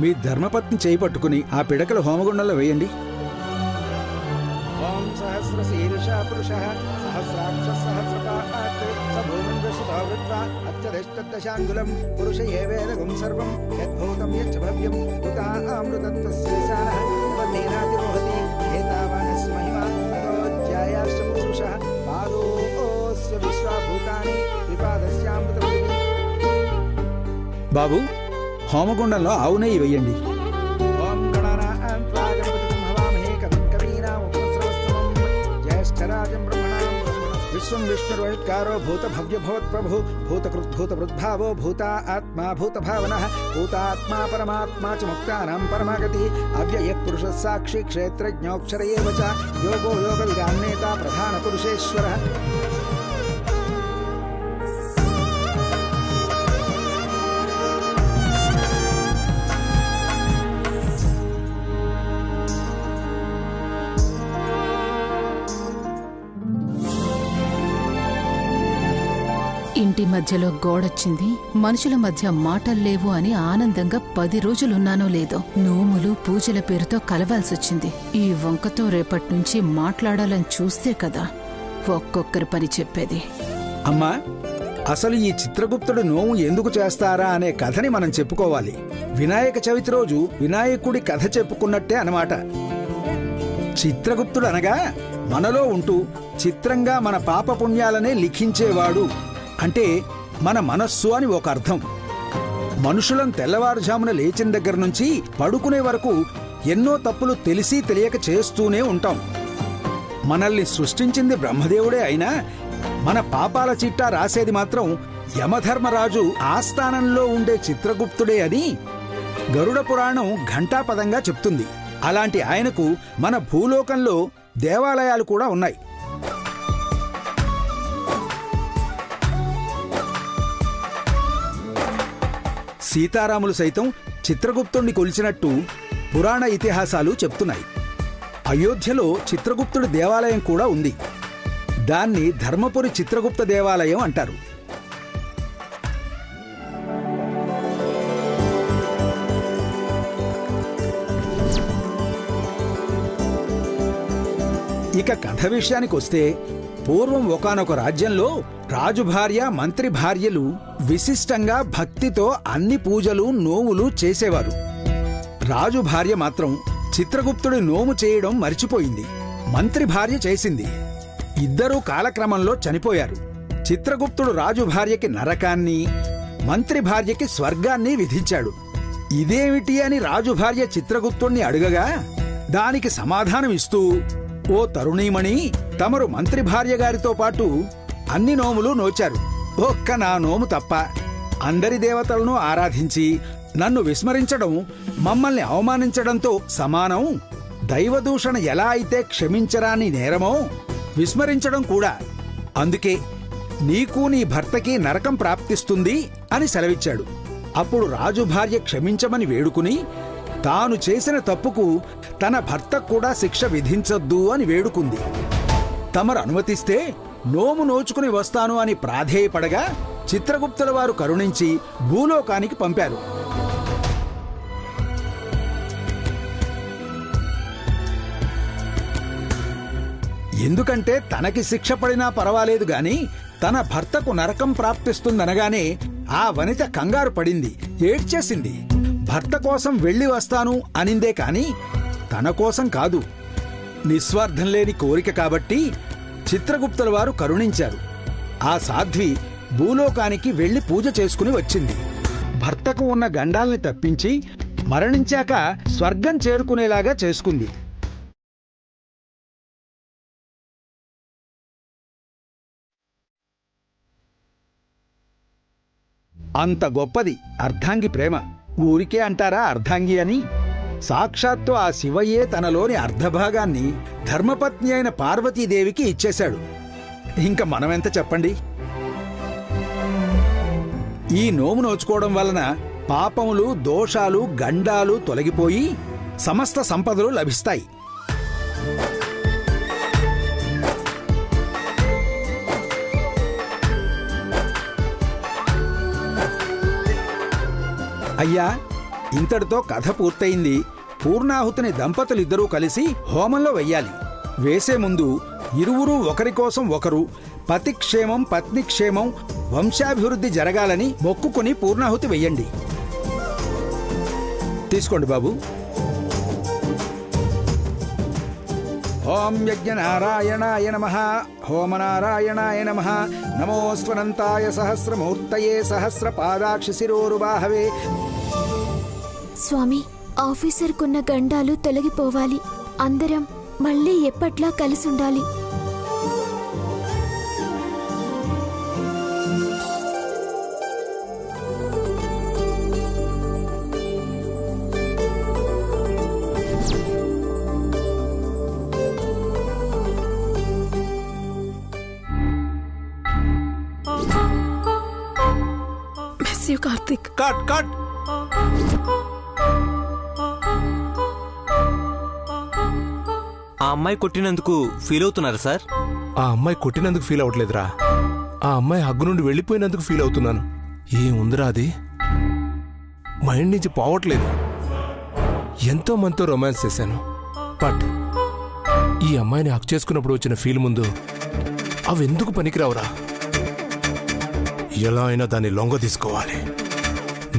మీ ధర్మపత్ని చేయి పట్టుకుని ఆ పిడకలు హోమగుండంలో వేయండి. ఓం సహస్రశీర్ష పురుషః సహస్రాక్ష సహస్రపాత్ స భూమిం విశ్వతో వృత్వా అత్యధిష్ఠదశాంగులం పురుష ఏవేదగం సర్వం యద్భూతం యచ్చ భవ్యం ఉతామృతత్వస్యశానః ఉపనేనాతిరోహతి ఏతావానస్య మహిమా తతోజ్యాయాశ్చముషుషః పాదోస్య విశ్వభూతాని విపాదస్యామృతవతి. బాబు, హోమగుండంలో ఆవు నెయ్యి వెయ్యండి. విశ్వం విష్ణుర్వైకారో భూత భవ్య భవత్ ప్రభు భూతకృద్భూత వృద్భావో భూత ఆత్మా భూత భావన భూతాత్మా పరమాత్మా చ ముక్తానాం పరమాగతి అవ్యయ పురుష సాక్షి క్షేత్రజ్ఞోక్షర ఏవ చ యోగో యోగ విదాన్నేత ప్రధాన పురుషేశ్వర. ఇంటి మధ్యలో గోడొచ్చింది, మనుషుల మధ్య మాటల్లేవు అని ఆనందంగా 10 రోజులున్నానో లేదో నోములు పూజల పేరుతో కలవాల్సొచ్చింది. ఈ వంకతో రేపట్నుంచి మాట్లాడాలని చూస్తే కదా ఒక్కొక్కరి పని చెప్పేది. అమ్మా, అసలు ఈ చిత్రగుప్తుడు నోము ఎందుకు చేస్తారా అనే కథని మనం చెప్పుకోవాలి. వినాయక చవితి రోజు వినాయకుడి కథ చెప్పుకున్నట్టే అన్నమాట. చిత్రగుప్తుడు అనగా మనలో ఉంటూ చిత్రంగా మన పాపపుణ్యాలనే లిఖించేవాడు అంటే మన మనస్సు అని ఒక అర్థం. మనుషులం తెల్లవారుజామున లేచిన దగ్గర నుంచి పడుకునే వరకు ఎన్నో తప్పులు తెలిసి తెలియక చేస్తూనే ఉంటాం. మనల్ని సృష్టించింది బ్రహ్మదేవుడే అయినా మన పాపాల చిట్టా రాసేది మాత్రం యమధర్మరాజు ఆస్థానంలో ఉండే చిత్రగుప్తుడే అని గరుడ పురాణం ఘంటాపదంగా చెప్తుంది. అలాంటి ఆయనకు మన భూలోకంలో దేవాలయాలు కూడా ఉన్నాయి. సీతారాములు సైతం చిత్రగుప్తుణ్ణి కొలిచినట్టు పురాణ ఇతిహాసాలు చెప్తున్నాయి. అయోధ్యలో చిత్రగుప్తుడి దేవాలయం కూడా ఉంది. దాన్ని ధర్మపురి చిత్రగుప్త దేవాలయం అంటారు. ఇక కథ విషయానికొస్తే పూర్వం ఒకానొక రాజ్యంలో రాజు భార్య మంత్రి భార్యలు విశిష్టంగా భక్తితో అన్ని పూజలు నోములు చేసేవారు. రాజు భార్య మాత్రం చిత్రగుప్తుడి నోము చేయడం మర్చిపోయింది. మంత్రి భార్య చేసింది. ఇద్దరూ కాలక్రమంలో చనిపోయారు. చిత్రగుప్తుడు రాజు భార్యకి నరకాన్ని, మంత్రి భార్యకి స్వర్గాన్ని విధించాడు. ఇదేమిటి అని రాజు భార్య చిత్రగుప్తుణ్ణి అడుగగా దానికి సమాధానం ఇస్తూ, ఓ తరుణీమణి, తమరు మంత్రి భార్య గారితో పాటు అన్ని నోములు నోచారు. ఒక్క నా నోము తప్ప అందరి దేవతలను ఆరాధించి నన్ను విస్మరించడం మమ్మల్ని అవమానించడంతో సమానం. దైవదూషణ ఎలా అయితే క్షమించరాని నేరమో విస్మరించడం కూడా. అందుకే నీకు నీ భర్తకి నరకం ప్రాప్తిస్తుంది అని సెలవిచ్చాడు. అప్పుడు రాజు భార్య క్షమించమని వేడుకుని తాను చేసిన తప్పుకు తన భర్తకు కూడా శిక్ష విధించొద్దు అని వేడుకుంది. తమరు అనుమతిస్తే నోము నోచుకుని వస్తాను అని ప్రాధేయపడగా చిత్రగుప్తుల వారు కరుణించి భూలోకానికి పంపారు. ఎందుకంటే తనకి శిక్ష పడినా పర్వాలేదు గాని తన భర్తకు నరకం ప్రాప్తిస్తుందనగానే ఆ వనిత కంగారు పడింది, ఏడ్చేసింది. భర్త కోసం వెళ్ళి వస్తాను అనిందే కాని తన కోసం కాదు. నిస్వార్థం లేని కోరిక కాబట్టి చిత్రగుప్తుల వారు కరుణించారు. ఆ సాధ్వి భూలోకానికి వెళ్లి పూజ చేసుకుని వచ్చింది. భర్తకు ఉన్న గండాల్ని తప్పించి మరణించాక స్వర్గం చేరుకునేలాగా చేసుకుంది. అంత గొప్పది అర్ధాంగి ప్రేమ. ఊరికే అంటారా అర్ధాంగి అని? సాక్షాత్తు ఆ శివయ్యే తనలోని అర్ధభాగాన్ని ధర్మపత్ని అయిన పార్వతీదేవికి ఇచ్చేశాడు. ఇంక మనమెంత చెప్పండి. ఈ నోము నోచుకోవడం వలన పాపములు, దోషాలు, గండాలు తొలగిపోయి సమస్త సంపదలు లభిస్తాయి. అయ్యా, ఇంతటితో కథ పూర్తయింది. పూర్ణాహుతిని దంపతులిద్దరూ కలిసి హోమంలో వెయ్యాలి. వేసే ముందు ఇరువురూ ఒకరి కోసం ఒకరు పతి క్షేమం పత్ని క్షేమం వంశాభివృద్ధి జరగాలని మొక్కుకుని పూర్ణాహుతి వెయ్యండి. తీసుకోండి బాబు. ఓం యజ్ఞనారాయణాయ నమః. హోమనారాయణాయ నమః. నమోస్వనంతాయ సహస్రమూర్తయే సహస్రపాదాక్షి శిరోరుబాహవే. స్వామి, ఆఫీసర్కున్న గండాలు తొలగిపోవాలి. అందరం మళ్ళీ ఎప్పట్లా కలిసుండాలి. Karthik, cut cut. ఆ అమ్మాయి కొట్టినందుకు ఫీల్ అవుతున్నారా సార్? ఆ అమ్మాయి కొట్టినందుకు ఫీల్ అవ్వట్లేదురా. ఆ అమ్మాయి హగ్గు నుండి వెళ్ళిపోయినందుకు ఫీల్ అవుతున్నాను. ఏముందిరా అది? మైండ్ నుంచి పోవట్లేదు. ఎంతో మందితో రొమాన్స్ చేశాను, బట్ ఈ అమ్మాయిని హక్ చేసుకున్నప్పుడు వచ్చిన ఫీల్ ముందు అవెందుకు పనికిరావురా. ఎలా అయినా దాన్ని లొంగ తీసుకోవాలి.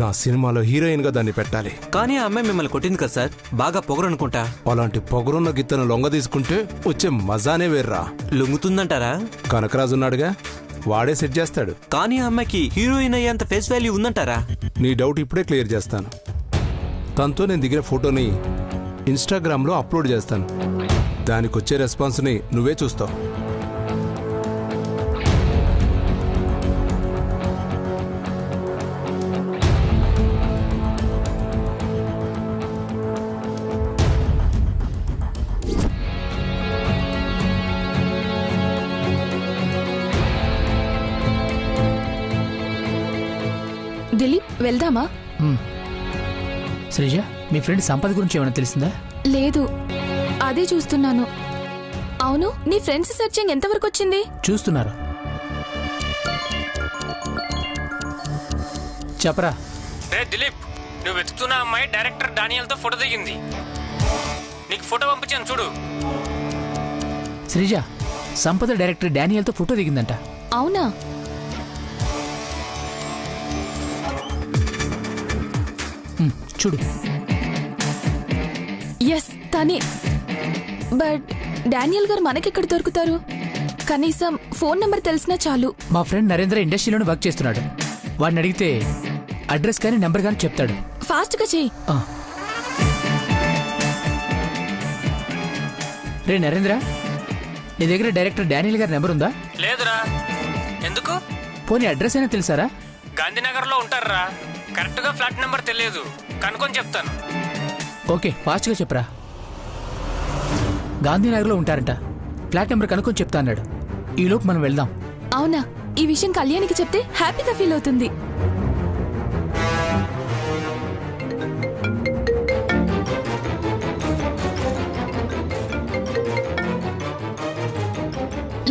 నా సినిమాలో హీరోయిన్ గా దాన్ని పెట్టాలి. కానీ ఆ అమ్మాయి మిమ్మల్ని కొట్టింది కదా సార్, బాగా పొగరు అనుకుంటా. అలాంటి పొగరున్న గిత్తను లొంగ తీసుకుంటే వచ్చే మజానే వేర్రా. లొంగుతుందంటారా? కనకరాజు ఉన్నాడుగా, వాడే సెట్ చేస్తాడు. కానీ ఆ అమ్మాయికి హీరోయిన్ అయ్యేంత ఫేస్ వాల్యూ ఉందంటారా? నీ డౌట్ ఇప్పుడే క్లియర్ చేస్తాను. తనతో నేను దిగిన ఫోటోని ఇన్స్టాగ్రామ్లో అప్లోడ్ చేస్తాను. దానికొచ్చే రెస్పాన్స్ని నువ్వే చూస్తావు. దిలీప్, వెళ్దామా? శ్రీజ, మీ ఫ్రెండ్ సంపద గురించి ఏమైనా తెలిసిందా? లేదు, అదే చూస్తున్నాను. అవును, నీ ఫ్రెండ్స్ సెర్చింగ్ ఎంతవరకు వచ్చింది? చూస్తున్నారు. చెప్పరా. దిలీప్, నువ్వు వెతుకుతున్న అమ్మాయి డైరెక్టర్ డానియల్తో ఫోటో దిగింది. నీకు ఫోటో పంపించాను చూడు. శ్రీజ, సంపద డైరెక్టర్ డానియల్తో ఫోటో దిగిందంట. అవునా? చూడు. ఎస్, తనే. బట్ డానియల్ గారు మనకెక్కడ దొరుకుతారు? కనీసం ఫోన్ నెంబర్ తెలిసినా చాలు. మా ఫ్రెండ్ నరేంద్ర ఇండస్ట్రీలోనే వర్క్ చేస్తున్నాడు. వాడిని అడిగితే అడ్రస్ కానీ నెంబర్ కానీ చెప్తాడు. ఫాస్ట్ గా చెయ్యి. రే నరేంద్ర, నీ దగ్గర డైరెక్టర్ డానియల్ గారి నెంబర్ ఉందా? లేదురా. ఎందుకు? పోనీ అడ్రస్ అయినా తెలుసారా? గాంధీనగర్ లో ఉంటారా. కరెక్ట్ గా ఫ్లాట్ నెంబర్ తెలియదు, కనుక్కొని చెప్తాను. ఓకే, ఫాస్ట్ గా చెప్పరా. గాంధీనగర్లో ఉంటారంట. ఫ్లాట్ నెంబర్ కనుక్కొని చెప్తా అన్నాడు. ఈలోపు మనం వెళ్దాం. అవునా? ఈ విషయం కళ్యాణికి చెప్తే హ్యాపీగా ఫీల్ అవుతుంది.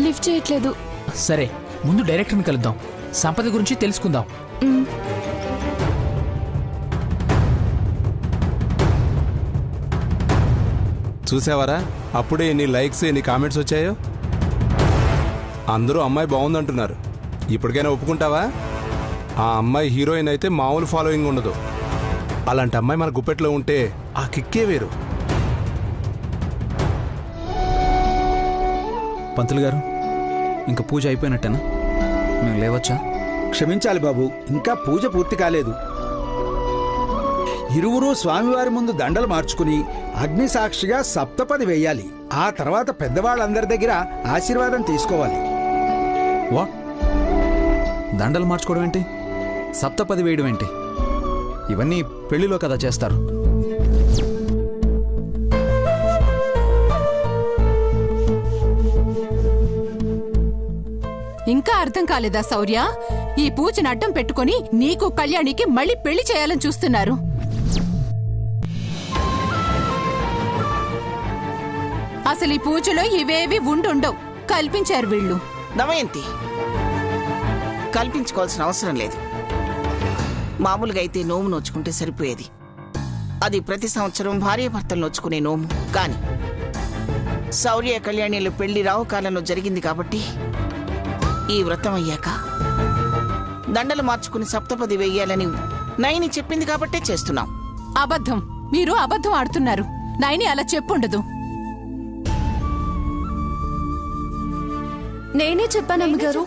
లిఫ్ట్ చేయట్లేదు. సరే, ముందు డైరెక్టర్ని కలుద్దాం. సంపద గురించి తెలుసుకుందాం. చూసావారా, అప్పుడే ఎన్ని లైక్స్ ఎన్ని కామెంట్స్ వచ్చాయో. అందరూ అమ్మాయి బాగుందంటున్నారు. ఇప్పటికైనా ఒప్పుకుంటావా? ఆ అమ్మాయి హీరోయిన్ అయితే మామూలు ఫాలోయింగ్ ఉండదు. అలాంటి అమ్మాయి మన గుప్పెట్లో ఉంటే ఆ కిక్కే వేరు. పంతులు గారు, ఇంకా పూజ అయిపోయినట్టేనా? మేము లేవచ్చా? క్షమించాలి బాబు, ఇంకా పూజ పూర్తి కాలేదు. ఇరువురూ స్వామివారి ముందు దండలు మార్చుకుని అగ్ని సాక్షిగా సప్తపది వేయాలి. ఆ తర్వాత పెద్దవాళ్ళందరి దగ్గర ఆశీర్వాదం తీసుకోవాలి. వాట్? దండలు మార్చుకోవడం ఏంటి? సప్తపది వేయడం ఏంటి? ఇవన్నీ పెళ్లిలో కదా చేస్తారు. ఇంకా అర్థం కాలేదా శౌర్య? ఈ పూజను అడ్డం పెట్టుకుని నీకు కళ్యాణికి మళ్ళీ పెళ్లి చేయాలని చూస్తున్నారు. అసలు ఈ పూజలో ఇవేవి ఉండుండవు, కల్పించారు వీళ్ళు. దమయంతి, కల్పించుకోవాల్సిన అవసరం లేదు. మామూలుగా అయితే నోము నోచుకుంటే సరిపోయేది. అది ప్రతి సంవత్సరం భార్యాభర్తలు నొచ్చుకునే నోము. కానీ శౌర్య కళ్యాణిలు పెళ్లి రావుకాలంలో జరిగింది కాబట్టి ఈ వ్రతం అయ్యాక దండలు మార్చుకుని సప్తపది వెయ్యాలని నైని చెప్పింది కాబట్టే చేస్తున్నాం. అబద్ధం. మీరు అబద్ధం ఆడుతున్నారు. నైని అలా చెప్పుండదు. నేనే చెప్పాను అమ్మగారు.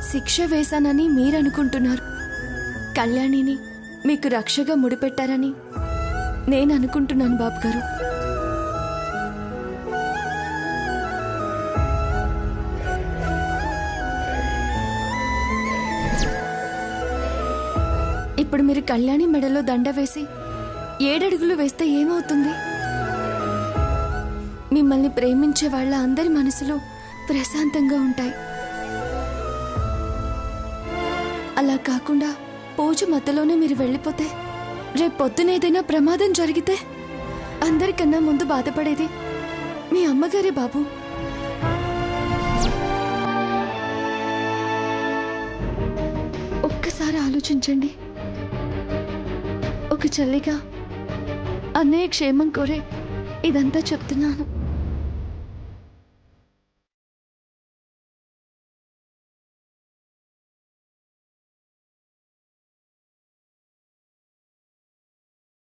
శిక్ష వేశానని మీరనుకుంటున్నారు. కళ్యాణిని మీకు రక్షగా ముడిపెట్టారని నేను అనుకుంటున్నాను బాబు గారు. ఇప్పుడు మీరు కళ్యాణి మెడలో దండ వేసి 7 అడుగులు వేస్తే ఏమవుతుంది? మిమ్మల్ని ప్రేమించే వాళ్ళ అందరి మనసులు ప్రశాంతంగా ఉంటాయి. అలా కాకుండా పూజ మధ్యలోనే మీరు వెళ్ళిపోతే రేపు పొద్దున ఏదైనా ప్రమాదం జరిగితే అందరికన్నా ముందు బాధపడేది మీ అమ్మగారే బాబు. ఒక్కసారి ఆలోచించండి. ఒక చెల్లిగా అన్నయ్య క్షేమం కోరే ఇదంతా చెప్తున్నాను.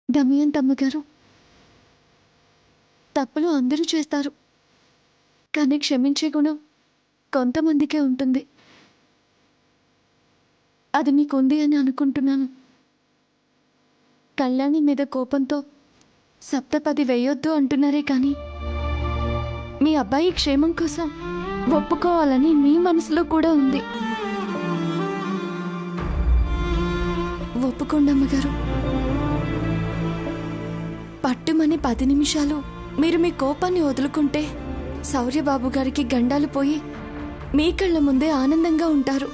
దమయంతమ్మ గారు, తప్పులు అందరూ చేస్తారు, కానీ క్షమించే గుణం కొంతమందికే ఉంటుంది. అది మీకుంది అని అనుకుంటున్నాను. కళ్యాణి మీద కోపంతో సప్తపది వేయొద్దు అంటున్నారే కానీ మీ అబ్బాయి క్షేమం కోసం ఒప్పుకోవాలని మీ మనసులో కూడా ఉంది. ఒప్పుకోండి అమ్మగారు. పట్టుమని 10 నిమిషాలు మీరు మీ కోపాన్ని వదులుకుంటే శౌర్యబాబు గారికి గండాలు పోయి మీ కళ్ళ ముందే ఆనందంగా ఉంటారు.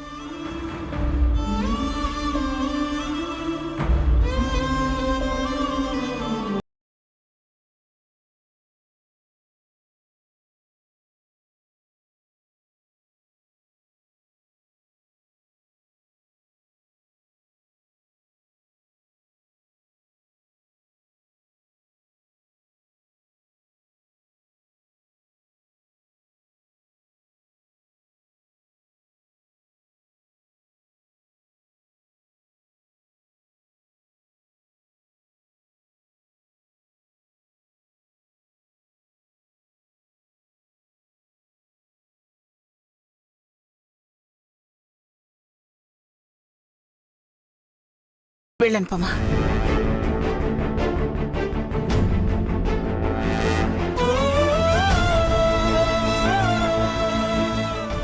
వెళ్ళను పమా.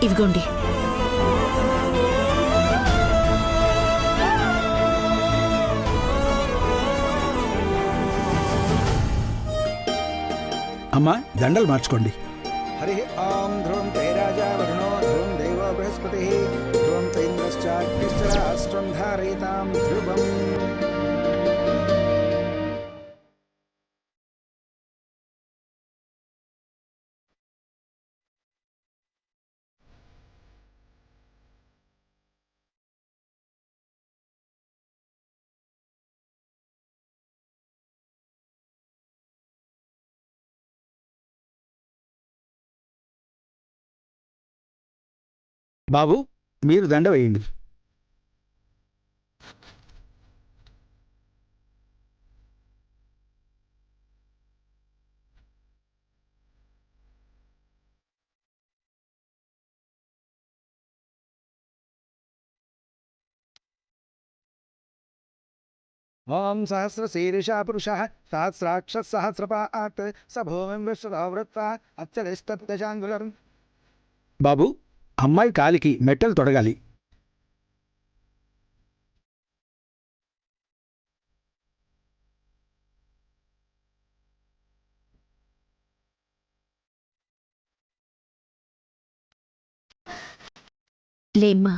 ఇవిగోండి. అమ్మా దండలు మార్చుకోండి. హరి ఓం ధ్రువం తే రాజా వరుణో ధ్రువం దేవో బృహస్పతి ధ్రువం తైంద్రశ్చాగ్నిశ్చరాష్ట్రం ధారయితాం ధ్రువం. బాబు మీరు దండ వేయండి. ఓం సహస్రశీర్షా పురుషः సహస్రాక్షः సహస్రపాత్ స భూమిం విశ్వవృత్వా అత్యధిష్టదశాంగుళం. బాబు అమ్మాయి కాలికి మెట్టలు తొడగాలి. లేమ్మా.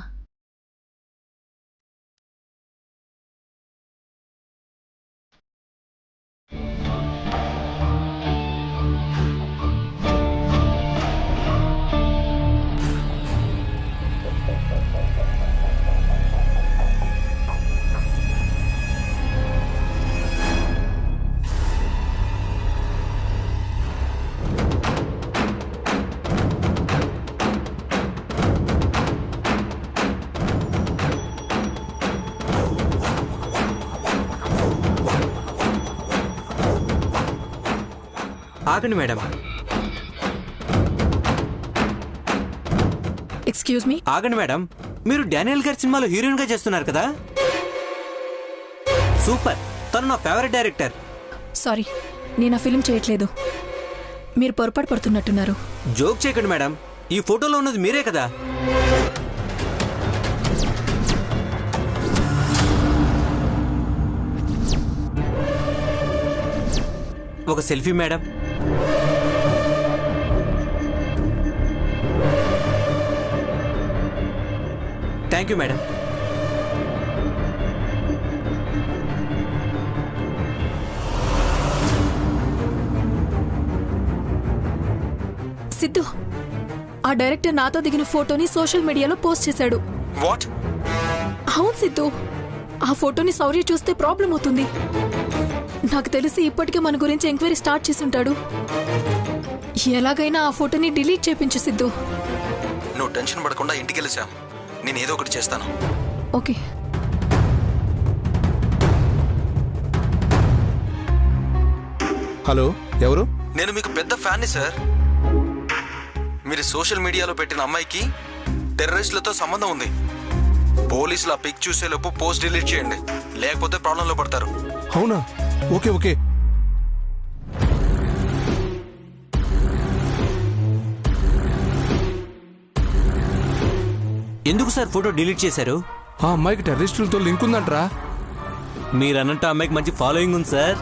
ఆగండి మేడం. Excuse me. ఆగండి మేడం, మీరు డానియల్ గారి సినిమాలో హీరోయిన్ గా చేస్తున్నారు కదా? సూపర్, తను నా ఫేవరెట్ డైరెక్టర్. సారీ, నేను ఆ ఫిల్మ్ చేయట్లేదు. మీరు పొరపాటు పడుతున్నట్టున్నారు. జోక్ చేయకండి మేడం, ఈ ఫోటోలో ఉన్నది మీరే కదా? ఒక selfie madam. Thank you madam. Siddhu, ఆ డైరెక్టర్ నాతో దిగిన ఫోటోని సోషల్ మీడియాలో పోస్ట్ చేశాడు. వాట్? అవును సిద్ధు, ఆ ఫోటోని శౌర్య చూస్తే ప్రాబ్లం అవుతుంది. నాకు తెలిసి ఇప్పటికే మన గురించి ఎంక్వైరీ స్టార్ట్ చేసుంటాడు. ఎలాగైనా ఆ ఫోటోని డిలీట్ చేయించు సిద్ధు. నువ్వు టెన్షన్ పడకుండా ఇంటికి వెళ్ళిసా, నేను ఏదో ఒకటి చేస్తాను. ఓకే. హలో, ఎవరు? నేను మీకు పెద్ద ఫ్యాన్ని సార్. మీరు సోషల్ మీడియాలో పెట్టిన అమ్మాయికి టెర్రరిస్టులతో సంబంధం ఉంది. పోలీసులు ఆ పిక్ చూసేలోపు పోస్ట్ డిలీట్ చేయండి, లేకపోతే ప్రాబ్లంలో పడతారు. అవునా? Okay okay. ఎందుకు సార్ ఫోటో డిలీట్ చేశారు? ఆ అమ్మాయికి టెర్రరిస్టులతో లింక్ ఉందంటరా. మీరన్నట్టు అమ్మాయికి మంచి ఫాలోయింగ్ ఉంది సార్.